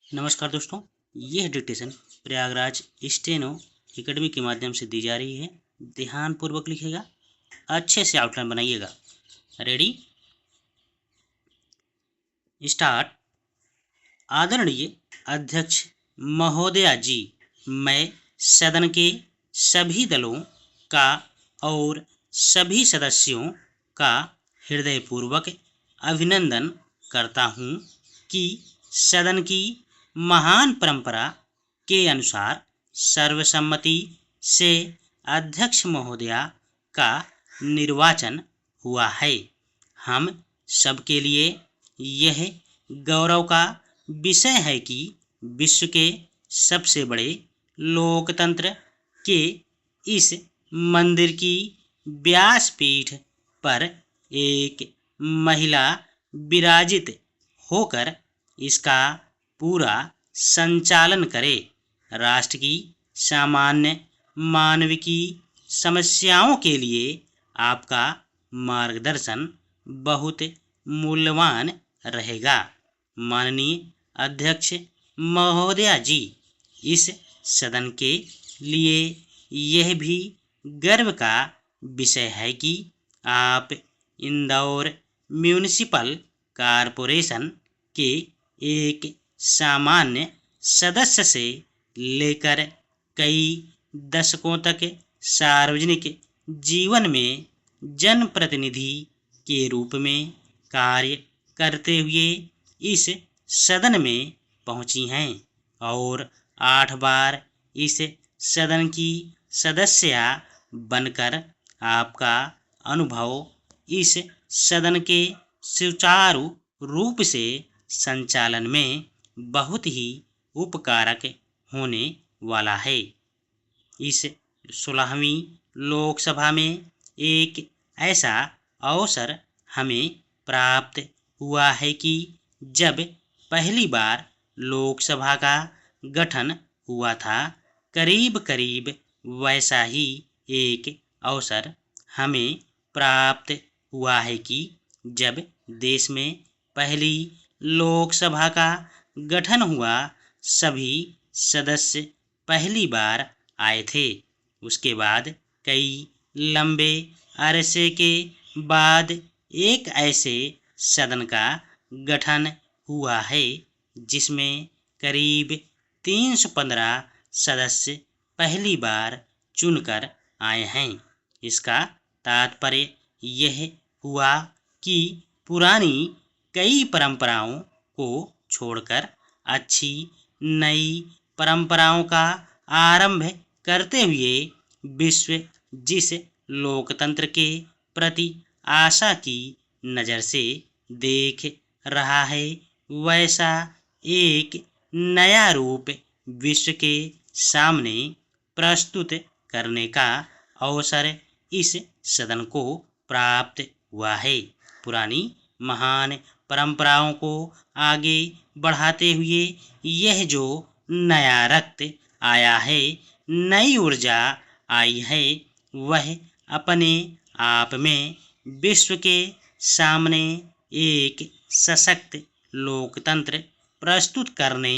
नमस्कार दोस्तों, यह डिक्टेशन प्रयागराज स्टेनो एकेडमी के माध्यम से दी जा रही है। ध्यानपूर्वक लिखिएगा, अच्छे से आउटलाइन बनाइएगा। Ready, start. आदरणीय अध्यक्ष महोदया जी, मैं सदन के सभी दलों का और सभी सदस्यों का हृदयपूर्वक अभिनंदन करता हूँ कि सदन की महान परंपरा के अनुसार सर्वसम्मति से अध्यक्ष महोदया का निर्वाचन हुआ है। हम सबके लिए यह गौरव का विषय है कि विश्व के सबसे बड़े लोकतंत्र के इस मंदिर की व्यासपीठ पर एक महिला विराजित होकर इसका पूरा संचालन करे। राष्ट्र की सामान्य मानविकी समस्याओं के लिए आपका मार्गदर्शन बहुत मूल्यवान रहेगा। माननीय अध्यक्ष महोदया जी, इस सदन के लिए यह भी गर्व का विषय है कि आप इंदौर म्यूनिसिपल कॉरपोरेशन के एक सामान्य सदस्य से लेकर कई दशकों तक सार्वजनिक जीवन में जनप्रतिनिधि के रूप में कार्य करते हुए इस सदन में पहुंची हैं और 8 बार इस सदन की सदस्या बनकर आपका अनुभव इस सदन के सुचारू रूप से संचालन में बहुत ही उपकारक होने वाला है। इस 16वीं लोकसभा में एक ऐसा अवसर हमें प्राप्त हुआ है कि जब पहली बार लोकसभा का गठन हुआ था, करीब करीब वैसा ही एक अवसर हमें प्राप्त हुआ है कि जब देश में पहली लोकसभा का गठन हुआ, सभी सदस्य पहली बार आए थे। उसके बाद कई लंबे अरसे के बाद एक ऐसे सदन का गठन हुआ है जिसमें करीब 315 सदस्य पहली बार चुनकर आए हैं। इसका तात्पर्य यह हुआ कि पुरानी कई परंपराओं को छोड़कर अच्छी नई परंपराओं का आरंभ करते हुए विश्व जिस लोकतंत्र के प्रति आशा की नज़र से देख रहा है, वैसा एक नया रूप विश्व के सामने प्रस्तुत करने का अवसर इस सदन को प्राप्त हुआ है। पुरानी महान परंपराओं को आगे बढ़ाते हुए यह जो नया रक्त आया है, नई ऊर्जा आई है, वह अपने आप में विश्व के सामने एक सशक्त लोकतंत्र प्रस्तुत करने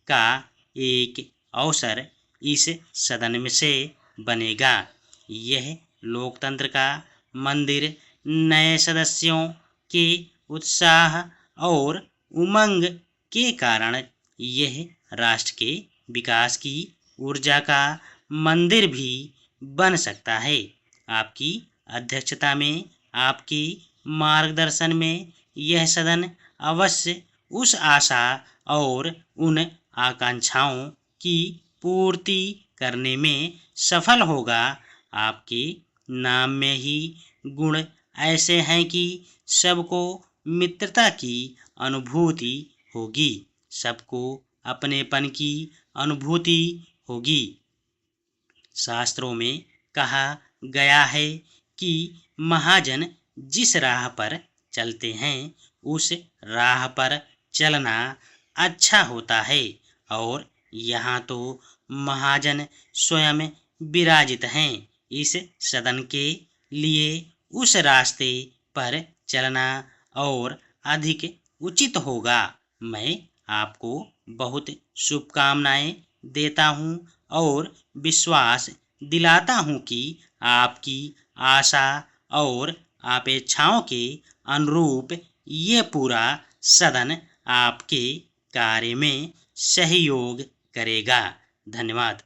का एक अवसर इस सदन में से बनेगा। यह लोकतंत्र का मंदिर नए सदस्यों के उत्साह और उमंग के कारण यह राष्ट्र के विकास की ऊर्जा का मंदिर भी बन सकता है। आपकी अध्यक्षता में, आपके मार्गदर्शन में यह सदन अवश्य उस आशा और उन आकांक्षाओं की पूर्ति करने में सफल होगा। आपके नाम में ही गुण ऐसे हैं कि सबको मित्रता की अनुभूति होगी, सबको अपनेपन की अनुभूति होगी। शास्त्रों में कहा गया है कि महाजन जिस राह पर चलते हैं, उस राह पर चलना अच्छा होता है और यहाँ तो महाजन स्वयं विराजित हैं। इस सदन के लिए उस रास्ते पर चलना और अधिक उचित होगा। मैं आपको बहुत शुभकामनाएं देता हूं और विश्वास दिलाता हूं कि आपकी आशा और अपेक्षाओं के अनुरूप ये पूरा सदन आपके कार्य में सहयोग करेगा। धन्यवाद।